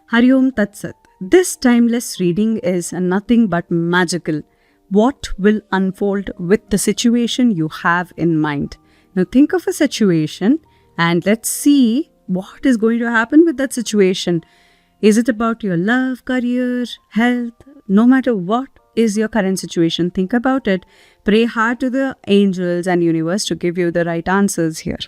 Hari Om Tat Sat. This timeless reading is nothing but magical. What will unfold with the situation you have in mind? Now think of a situation and let's see what is going to happen with that situation. Is it about your love, career, health? No matter what is your current situation, think about it. Pray hard to the angels and universe to give you the right answers here.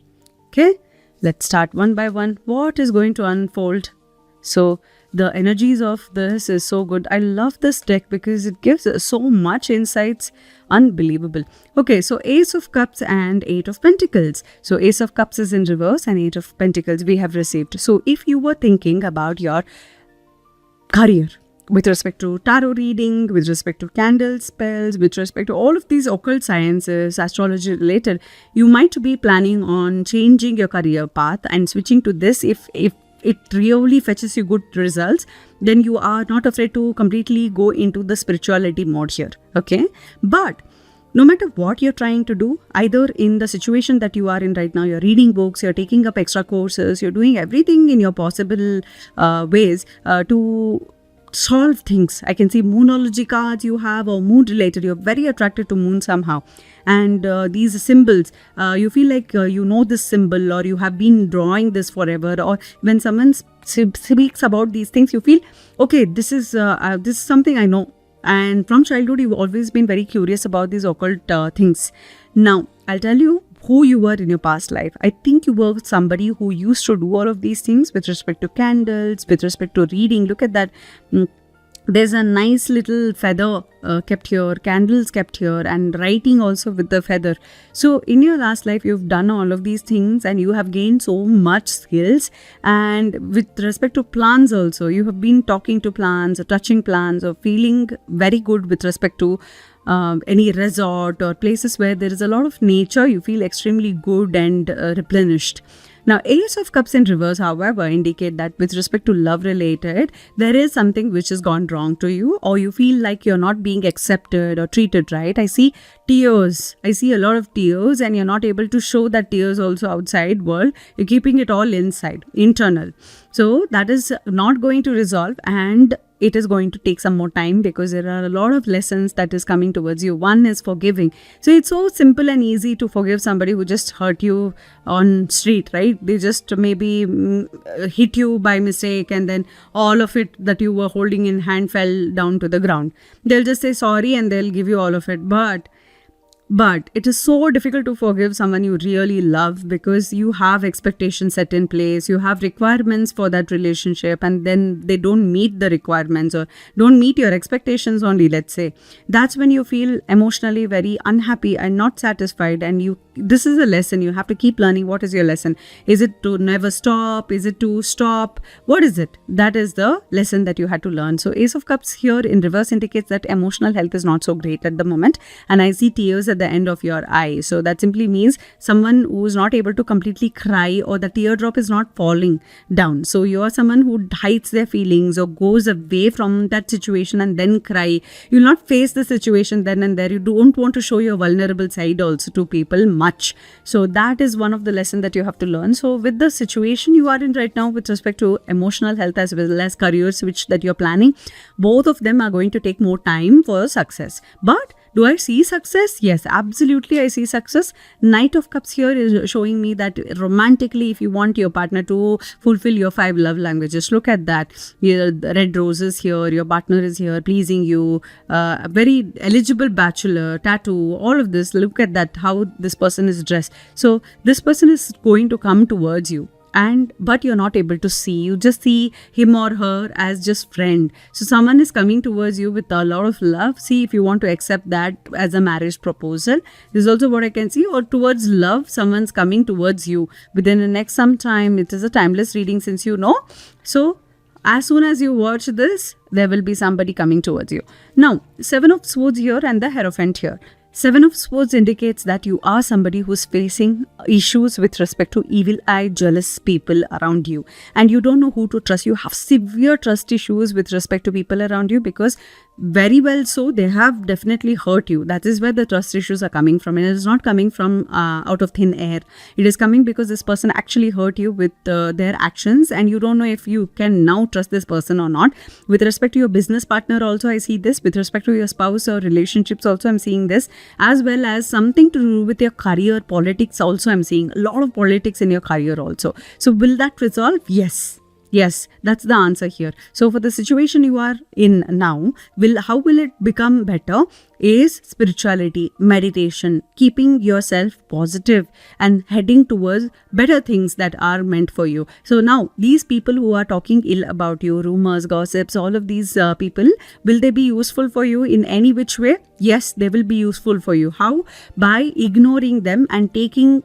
Okay? Let's start one by one. What is going to unfold? So the energies of this is so good. I love this deck because it gives so much insights. Unbelievable. Okay, so Ace of Cups and Eight of Pentacles. So Ace of Cups is in reverse and Eight of Pentacles we have received. So if you were thinking about your career with respect to tarot reading, with respect to candle spells, with respect to all of these occult sciences, astrology related, you might be planning on changing your career path and switching to this if it really fetches you good results, then you are not afraid to completely go into the spirituality mode here. Okay, but no matter what you're trying to do, either in the situation that you are in right now, you're reading books, you're taking up extra courses, you're doing everything in your possible ways to solve things. I can see moonology cards you have or moon related. You're very attracted to moon somehow. And these symbols, you feel like you know this symbol or you have been drawing this forever. Or when someone speaks about these things, you feel, okay, this is something I know. And from childhood, you've always been very curious about these occult things. Now, I'll tell you who you were in your past life. I think you were somebody who used to do all of these things with respect to candles, with respect to reading. Look at that. There's a nice little feather kept here, candles kept here, and writing also with the feather. So in your last life, you've done all of these things and you have gained so much skills. And with respect to plants also, you have been talking to plants or touching plants or feeling very good with respect to any resort or places where there is a lot of nature. You feel extremely good and replenished. Now, Ace of Cups in reverse, however, indicate that with respect to love related, there is something which has gone wrong to you, or you feel like you're not being accepted or treated right. I see tears. I see a lot of tears, and you're not able to show that tears also outside world. You're keeping it all inside, internal. So that is not going to resolve, and it is going to take some more time because there are a lot of lessons that is coming towards you. One is forgiving. So it's so simple and easy to forgive somebody who just hurt you on street, right? They just maybe hit you by mistake and then all of it that you were holding in hand fell down to the ground. They'll just say sorry and they'll give you all of it. But it is so difficult to forgive someone you really love because you have expectations set in place, you have requirements for that relationship, and then they don't meet the requirements or don't meet your expectations only, let's say. That's when you feel emotionally very unhappy and not satisfied, and this is a lesson. You have to keep learning. What is your lesson? Is it to never stop? Is it to stop? What is it? That is the lesson that you had to learn. So Ace of Cups here in reverse indicates that emotional health is not so great at the moment, and I see tears at the end of your eye. So that simply means someone who is not able to completely cry, or the teardrop is not falling down. So you are someone who hides their feelings or goes away from that situation and then cry. You will not face the situation then and there. You don't want to show your vulnerable side also to people much. So that is one of the lessons that you have to learn. So with the situation you are in right now with respect to emotional health as well as career switch that you're planning, both of them are going to take more time for success. But do I see success? Yes, absolutely I see success. Knight of Cups here is showing me that romantically, if you want your partner to fulfill your 5 love languages, look at that. Here, the red roses here, your partner is here pleasing you, a very eligible bachelor, tattoo, all of this. Look at that, how this person is dressed. So this person is going to come towards you. But you're not able to see. You just see him or her as just friend. So someone is coming towards you with a lot of love. See if you want to accept that as a marriage proposal. This is also what I can see. Or towards love, someone's coming towards you within the next some time. It is a timeless reading since you know. So as soon as you watch this, there will be somebody coming towards you. Now, 7 of Swords here and the Hierophant here. 7 of Swords indicates that you are somebody who's facing issues with respect to evil eye, jealous people around you. And you don't know who to trust. You have severe trust issues with respect to people around you because very well so, they have definitely hurt you. That is where the trust issues are coming from, and it is not coming from out of thin air. It is coming because this person actually hurt you with their actions, and you don't know if you can now trust this person or not. With respect to your business partner also, I see this. With respect to your spouse or relationships also, I'm seeing this, as well as something to do with your career, politics also. I'm seeing a lot of politics in your career also. So will that resolve? Yes, that's the answer here. So for the situation you are in now, how will it become better is spirituality, meditation, keeping yourself positive and heading towards better things that are meant for you. So now these people who are talking ill about you, rumors, gossips, all of these people, will they be useful for you in any which way? Yes, they will be useful for you. How? By ignoring them and taking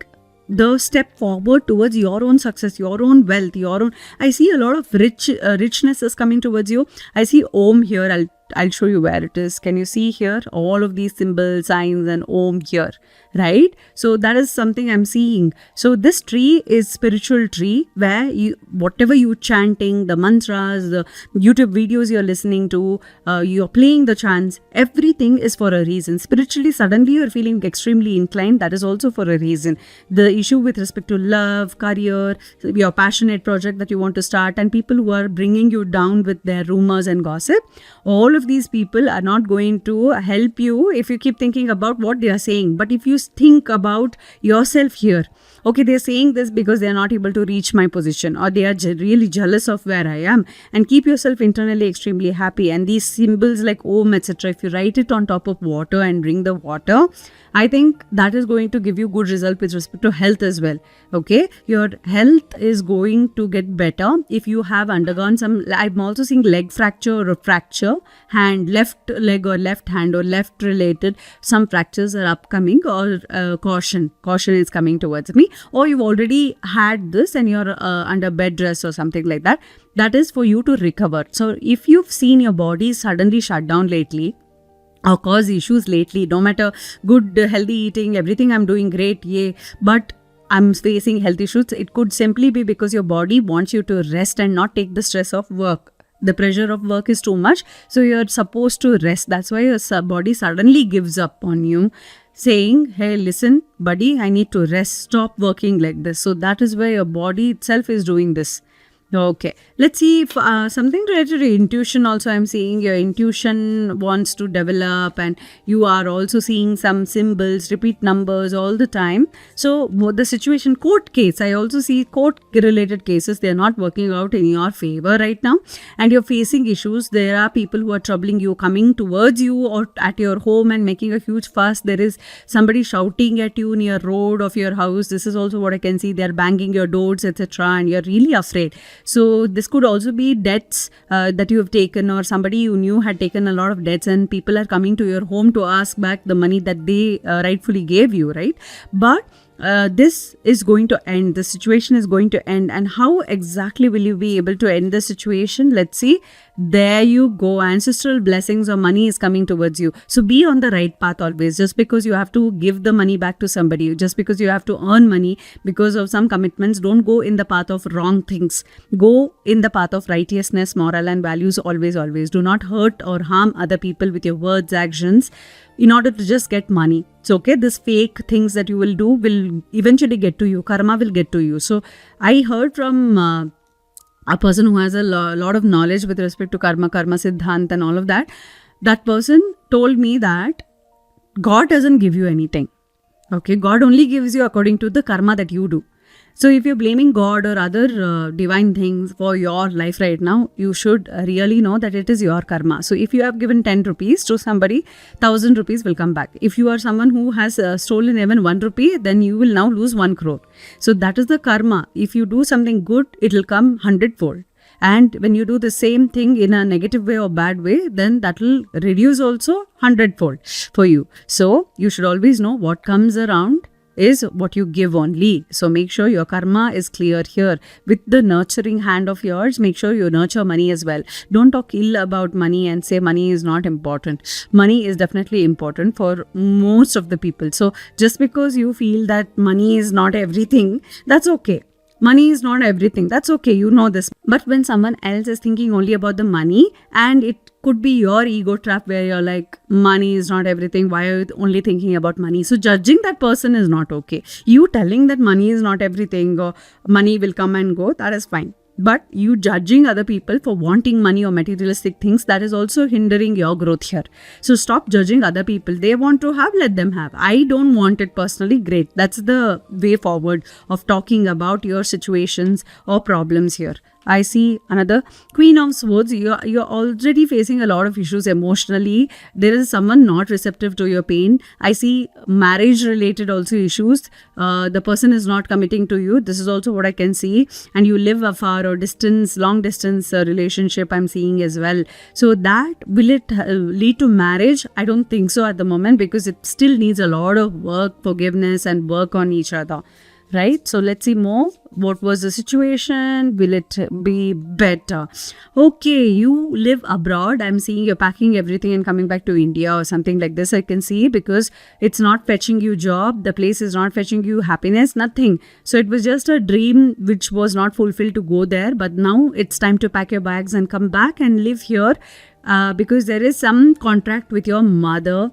the step forward towards your own success, your own wealth, your own. I see a lot of richness is coming towards you. I see Om here. I'll show you where it is. Can you see here all of these symbols, signs, and Om here, right? So that is something I'm seeing. So this tree is spiritual tree where whatever you chanting, the mantras, the YouTube videos you're listening to, you're playing the chants, everything is for a reason. Spiritually, suddenly you're feeling extremely inclined. That is also for a reason. The issue with respect to love, career, your passionate project that you want to start, and people who are bringing you down with their rumors and gossip, all of these people are not going to help you if you keep thinking about what they are saying. But if you think about yourself here, okay, they're saying this because they're not able to reach my position, or they are really jealous of where I am, and keep yourself internally extremely happy. And these symbols like Om, etc., if you write it on top of water and drink the water, I think that is going to give you good result with respect to health as well. Okay, your health is going to get better if you have undergone some. I'm also seeing leg fracture or fracture, hand, left leg or left hand or left related. Some fractures are upcoming, or caution is coming towards me. Or you've already had this and you're under bed rest or something like that. That is for you to recover. So if you've seen your body suddenly shut down lately, or cause issues lately, no matter good healthy eating, everything I'm doing great, yay, but I'm facing health issues, it could simply be because your body wants you to rest and not take the stress of work. The pressure of work is too much, so you're supposed to rest. That's why your body suddenly gives up on you, saying, hey, listen, buddy, I need to rest, stop working like this. So that is where your body itself is doing this. Okay, let's see if something related to intuition also. I'm seeing your intuition wants to develop, and you are also seeing some symbols, repeat numbers all the time. So the situation, court case, I also see court related cases. They're not working out in your favor right now, and you're facing issues. There are people who are troubling you, coming towards you or at your home and making a huge fuss. There is somebody shouting at you near road of your house. This is also what I can see. They're banging your doors, etc., and you're really afraid. So this could also be debts that you have taken, or somebody you knew had taken a lot of debts, and people are coming to your home to ask back the money that they rightfully gave you, right? But this is going to end. The situation is going to end. And how exactly will you be able to end the situation? Let's see. There you go. Ancestral blessings or money is coming towards you. So be on the right path always. Just because you have to give the money back to somebody, just because you have to earn money because of some commitments, don't go in the path of wrong things. Go in the path of righteousness, moral and values always, always. Do not hurt or harm other people with your words, actions, in order to just get money. It's okay. This fake things that you will do will eventually get to you. Karma will get to you. So I heard from a person who has a lot of knowledge with respect to karma siddhant and all of that. That person told me that God doesn't give you anything. Okay, God only gives you according to the karma that you do. So if you're blaming God or other divine things for your life right now, you should really know that it is your karma. So if you have given 10 rupees to somebody, 1,000 rupees will come back. If you are someone who has stolen even 1 rupee, then you will now lose 1 crore. So that is the karma. If you do something good, it will come 100-fold. And when you do the same thing in a negative way or bad way, then that will reduce also 100-fold for you. So you should always know what comes around is what you give only. So make sure your karma is clear here. With the nurturing hand of yours, make sure you nurture money as well. Don't talk ill about money and say money is not important. Money is definitely important for most of the people. So just because you feel that money is not everything, that's okay. Money is not everything. That's okay. You know this. But when someone else is thinking only about the money, and it could be your ego trap where you're like, money is not everything. Why are you only thinking about money? So judging that person is not okay. You telling that money is not everything or money will come and go, that is fine. But you judging other people for wanting money or materialistic things, that is also hindering your growth here. So stop judging other people. They want to have, let them have. I don't want it personally. Great. That's the way forward of talking about your situations or problems here. I see another Queen of Swords. You're already facing a lot of issues emotionally. There is someone not receptive to your pain. I see marriage related also issues. The person is not committing to you. This is also what I can see. And you live afar or distance, long distance relationship I'm seeing as well. So that will it lead to marriage? I don't think so at the moment, because it still needs a lot of work, forgiveness and work on each other. Right? So let's see more. What was the situation? Will it be better? Okay, you live abroad. I'm seeing you're packing everything and coming back to India or something like this. I can see, because it's not fetching you job. The place is not fetching you happiness, nothing. So it was just a dream which was not fulfilled to go there. But now it's time to pack your bags and come back and live here, because there is some contract with your mother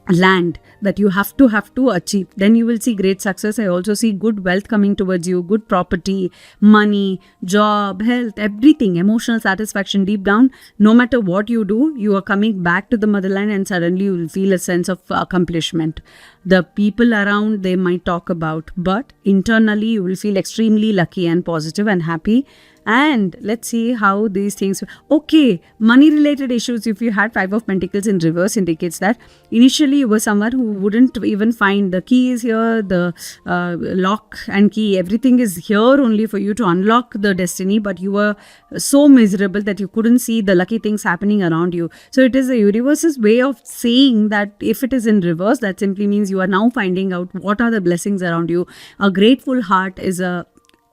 land that you have to achieve. Then you will see great success. I also see good wealth coming towards you, good property, money, job, health, everything, emotional satisfaction deep down. No matter what you do, you are coming back to the motherland, and suddenly you will feel a sense of accomplishment. The people around, they might talk about, but internally you will feel extremely lucky and positive and happy. And let's see how these things. Okay, money related issues. If you had Five of Pentacles in reverse, indicates that initially you were someone who wouldn't even find the key is here, the lock and key, everything is here only for you to unlock the destiny, but you were so miserable that you couldn't see the lucky things happening around you. So it is the universe's way of saying that if it is in reverse, that simply means you are now finding out what are the blessings around you. A grateful heart is a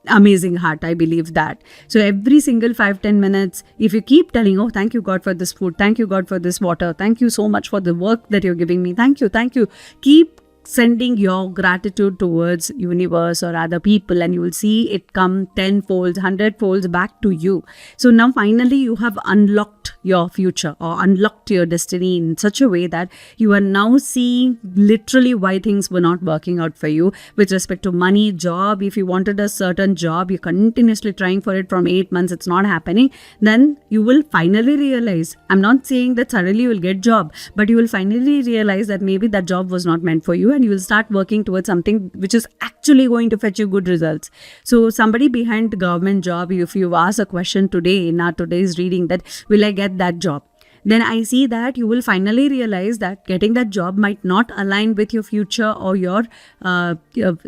amazing heart. I believe that. So every single 5-10 minutes, if you keep telling, oh, thank you God for this food, thank you God for this water, thank you so much for the work that you're giving me, thank you, keep sending your gratitude towards universe or other people, and you will see it come 10-fold, 100-fold back to you. So now finally you have unlocked your future or unlocked your destiny in such a way that you are now seeing literally why things were not working out for you with respect to money, job. If you wanted a certain job, you're continuously trying for it from 8 months, it's not happening, then you will finally realize, I'm not saying that suddenly you will get job, but you will finally realize that maybe that job was not meant for you, and you will start working towards something which is actually going to fetch you good results. So somebody behind the government job, if you ask a question today in our today's reading that will I get that job, then I see that you will finally realize that getting that job might not align with your future or your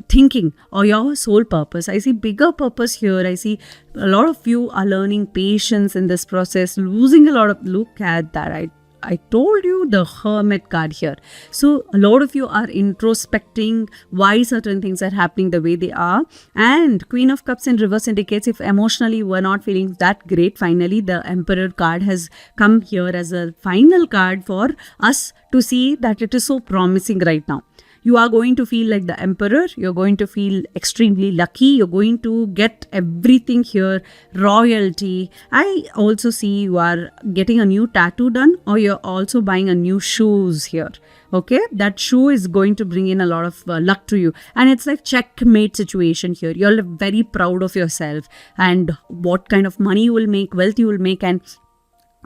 thinking or your soul purpose. I see bigger purpose here. I see a lot of you are learning patience in this process, losing a lot of, look at that, I told you the Hermit card here. So a lot of you are introspecting why certain things are happening the way they are. And Queen of Cups in reverse indicates if emotionally you were not feeling that great, finally the Emperor card has come here as a final card for us to see that it is so promising right now. You are going to feel like the Emperor. You're going to feel extremely lucky. You're going to get everything here. Royalty. I also see you are getting a new tattoo done, or you're also buying a new shoes here. Okay, that shoe is going to bring in a lot of luck to you, and it's like checkmate situation here. You're very proud of yourself and what kind of money you will make, wealth you will make, and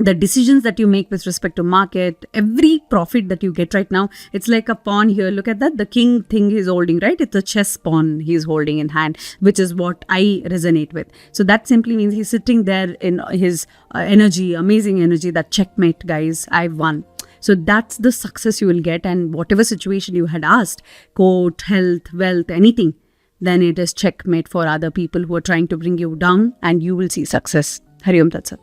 the decisions that you make with respect to market, every profit that you get right now, it's like a pawn here. Look at that, the king thing he's holding, right? It's a chess pawn he's holding in hand, which is what I resonate with. So that simply means he's sitting there in his energy, amazing energy, that checkmate, guys, I've won. So that's the success you will get, and whatever situation you had asked, court, health, wealth, anything, then it is checkmate for other people who are trying to bring you down, and you will see success. Hari Om Tat Sat.